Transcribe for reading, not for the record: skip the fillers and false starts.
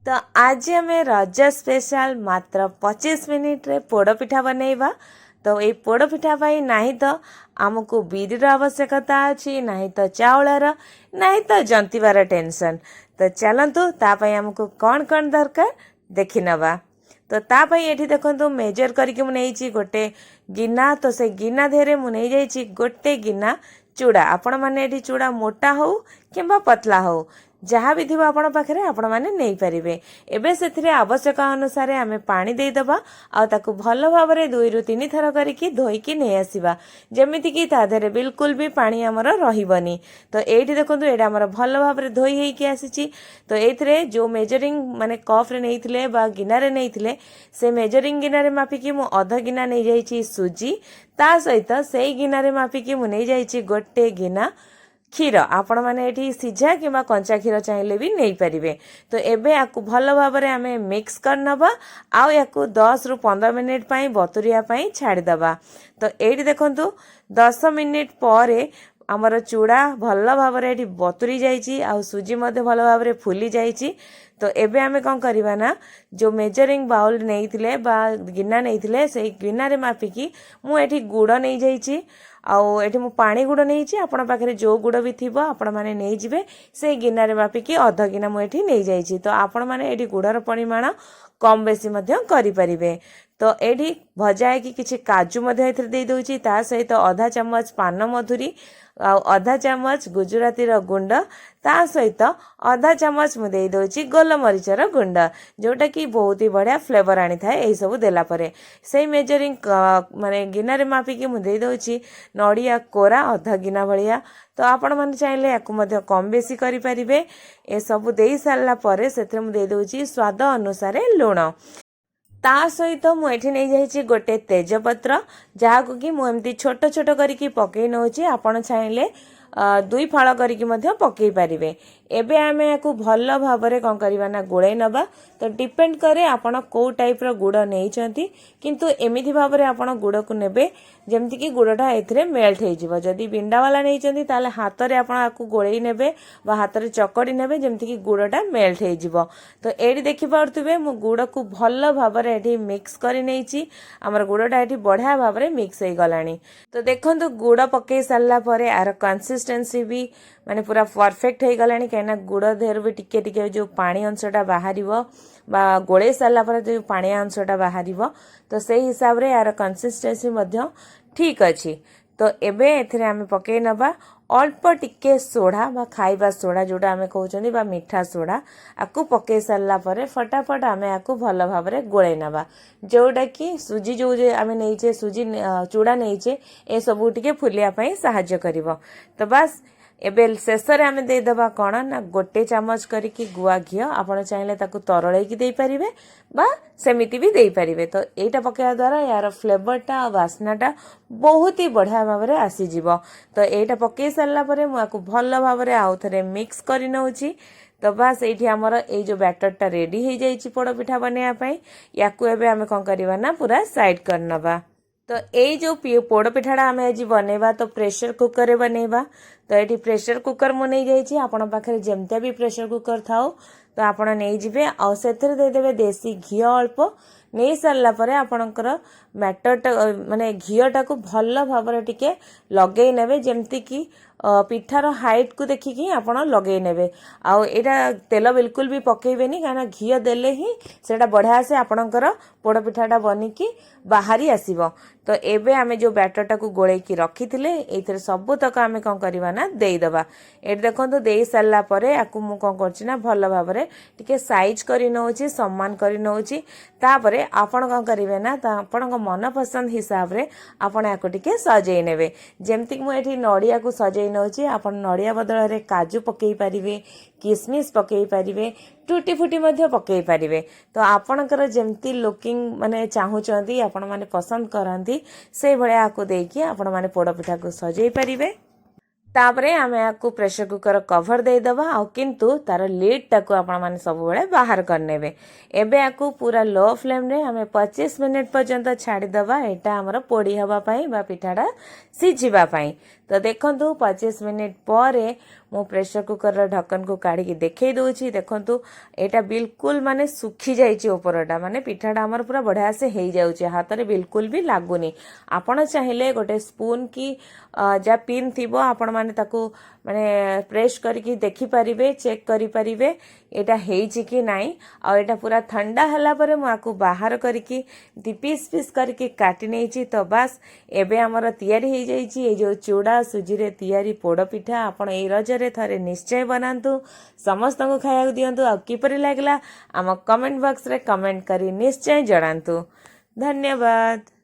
तो आज आम रज स्पेशल मात्र 25 मिनिट रे पोड़पिठा बनैबा। तो ये पोड़पिठा नहीं तो आमको बिरीर आवश्यकता अच्छी, नहीं तो चाउलर, नहीं तो जंतीबार टेंशन। तो चलतु तापाई आमको कौन कौन दरकार देखि नवा। तो तापाई एठी देखंतु मेजर करके मु नेइची गोटे गिना। तो से गिना धेरे मु नै जाइची गोटे गिना चूड़ा। आपण माने एठी चूड़ा मोटा हो किंबा पतला हो जहाँ भी थी आपण पाखे आपण मैंने नहीं पारे। एबे से आवश्यक अनुसार आम पानी देदेबा आकु भल भाव 2 ରୁ 3 थर करके धोईकी नहीं आसवा, जमीती कि ताधे बिल्कुल भी पानी आमर रही। तो ये देखो ये आमर भल भाव धोई होईकी आसी। तो ये जो मेजरिंग माने कप रे नहीं बा गिना रे नहीं से मेजरिंग गिना रे मापिकी मु अध गिना नहीं जाइछि सुजी, ता सहित से गिना रे मापिकी मु नहीं जाइछि गोटे गिना क्षीर। आपण मैंने ये सीझा कि कंचा क्षीर चाहिए भी नहीं पारे। तो एबे आकु भल भाव आम मिक्स करनबा आउ याकु 10 ରୁ 15 मिनिट बतुरिया छाड़ीदबा। तो ये देखंतु 10 मिनिट पर आमर चूड़ा भल भाव बतुरी जाइछि आउ सुजी मध्य भल भाव फुली जाइछि। तो एबे आमे कौन करवा ना जो मेजरिंग बाउल नहीं बा गिना नहीं से गिना रे मापिकी मु एठी गुड़ नहीं जाइछि आउ एठी मु पानी गुड़ नहीं। आपण पाखे जो गुड़ भी थी आपण मैंने नहीं जिवे से गिना रे मापिकी अध गिना मु एठी नहीं जाइछि। तो आपण मैंने एठी गुड़र परिमाण कम बेसी मध्य करि परिबे। तो एठी भजा है कि किछि काजू मध्य एथरे दे दोछि, ता सहित आधा चम्मच पान मधुरी आधा चम्मच गुजराती गुंड, ता सहित आधा चम्मच मु दे दोछि गोलमरीचर गुंड, जोटा कि बहुत ही बढ़िया फ्लेवर आनी थाए। यही सब देला परे से मेजरिंग माने गिना रे मापिकी मु दे दोछि नड़िया कोरा आधा गिना भलिया। तो आपण माने चाहिले याकु मध्य कम बेसी करि परिबे। ए सब देई सारला परे सेथे मु दे दोछि स्वाद अनुसार लूण। ता सहित मुझे नहीं जाइए गोटे तेजपत्र जहाँ को कि मुझे छोट छोट करके पकई नौची। आपण चाहिए 2 फाड़ करके पकई पारे। एबे आमे याकु भल भाव कौन करवा ना गोड़े नबा। तो डिपेंड करे आपण को टाइप रो गुड़ नहीं चंती, किंतु एमिति भाव रे आपण गुड़ को नेबे जेमति कि गुड़टा एथिरे मेल्ट हे जिवो। जदी बिंडा वाला नहीं चंती ताले हाथ रे आपण आकु गोळेई नेबे बा हाथ रे चकड़ी नेबे जेमति कि गुड़टा मेल्ट हे जिवो। तो एडी देखि पारतुबे मु गुड़ को भल भाव रे एठी मिक्स करि नेइची। हमर गुड़टा एठी बढ़िया भाव रे मिक्स हे गलानी। तो देखंतु गुड़ पकई सारला परे आर कंसिस्टेंसी भी माने पूरा परफेक्ट हो गलानी। कहीं गुड़ देहर भी टिके टिके जो पानी अंशटा बाहर बा गोले सारा पर जो पानी अंशटा बाहर, तो से हिसाब रे यार कंसिस्टेंसी मध्य ठीक अच्छी। तो एबे एथरे आमे पकई नबा अल्प टिके सोडा बा खाइबा सोडा जोटा आमे कहउचनी बा मीठा सोडा आकु पकई सारला परे फटाफट आमे आकु भल भाव रे गोळे नबा। जोटा कि सुजी जो आमे नैचे सुजी चूड़ा नैचे ए सब टिके फुलिया पई सहाय्य करिवो। तो बस एबे शेष रे आमे दे दबा कोन ना गोटे चम्मच करके गुआ घी। आपण चाहिले ताकु तरळे की देई परिबे बा सेमिति भी देई परिबे। तो एटा पकेया द्वारा यार फ्लेवरटा वासनाटा बहुत ही बढ़िया भाव रे आसी जिवो। तो एटा पकेई सारला परे मु आकु भल भाव रे आउ थरे मिक्स करि नउची। तो बस एठी हमर ए जो बैटरटा रेडी हे जाइछि पोड़ पिठा बनेया पई। याकु एबे आमे कोन करबा ना पूरा साइड करनबा। तो ये जो पोड़ पिठाड़ा आम आज बनैबा तो प्रेशर कुकर रे बनैबा। तो ये प्रेशर कुकर मु नहीं जाइए, आपण पाखे जमता भी प्रेशर कुकर थाओ तो आपण नहीं जिबे आ सेथरे दे देबे देसी घी अल्प। नहीं सारला परे आपणकर बैटरटा माने घीटा को भल भाव रे टिके लगेई नेबे जेमति कि पिठार हाइट को देखिकी आपण लगेई नेबे। आउ एटा तेल बिल्कुल भी पकेइबेनी काना घी देले ही सेटा बढ़िया से आपणकर पोड़ पिठाटा बनिकी बाहरी आसीबो। तो एबे आमे जो बैटरटा को गोळेई की रखिथिले एथरे सब तक आमे कोन करबा ना देई दबा। एट देखंतु देई सारला परे आकु मु कोन करछि ना भल भाव रे टिके साइज करि नउछि, सम्मान करि नउछि। तापरे आपण कोन करिवे ना ता आपण को मन पसंद हिसाब रे आपण याको टिके सजेई नेबे। जेमति मु एठी नडिया को सजेई नउछि, आपण नडिया बदल रे काजू पकेई परिवे, किसमिस पकेई परिवे, टूटी फुटी मध्य पकेई परिवे। तो आपणकर जेमती लुकिंग माने चाहूचंती आपण माने पसंद करंती से भलिया आकु देकी आपण माने पोड़ पिठा को सजेई परिवे। तापरे आमे आकु प्रेशर कुकर कवर दे दबा आ किंतु तार लीड टाकू आपण माने सब बेले बाहर करनेबे। एबे आकु पूरा लो फ्लेम रे आमे 25 मिनिट पर्यंत छाड़ी दबा। एटा हमर पोड़ी हवा पई बा पिठाडा सिझिबा पई। तो देखंतु 25 मिनिट पर मु प्रेशर कुकर ढक्कन को काढ़ी देखई दउछि। देखंतु एटा बिल्कुल माने सुखी जाइछि ऊपरटा, माने पिठाटा हमर पूरा बढ़िया से हेई जाउछि, हाथ रे बिल्कुल भी लागुनी। आपण चाहिले गोटे स्पून की जा पिन थिबो आपण माने ताकू माने प्रेस करके देखि परिबे, चेक करि परिबे एटा हेइछि कि नाही। आ एटा पूरा ठंडा हला परे मु आकू बाहर करके दी पीस पीस करके काटी नेछि। तो बस एबे हमर तयारी हेइ जाइछि ए जो चूड़ा सुजी रे तयारी पोड़ पिठा। आपण ए रजरे थरे निश्चय बनांतु, समस्त को खाया दियंतु। आ किपरि लागला आम कमेंट बॉक्स रे कमेंट करी निश्चय जणांतु। धन्यवाद।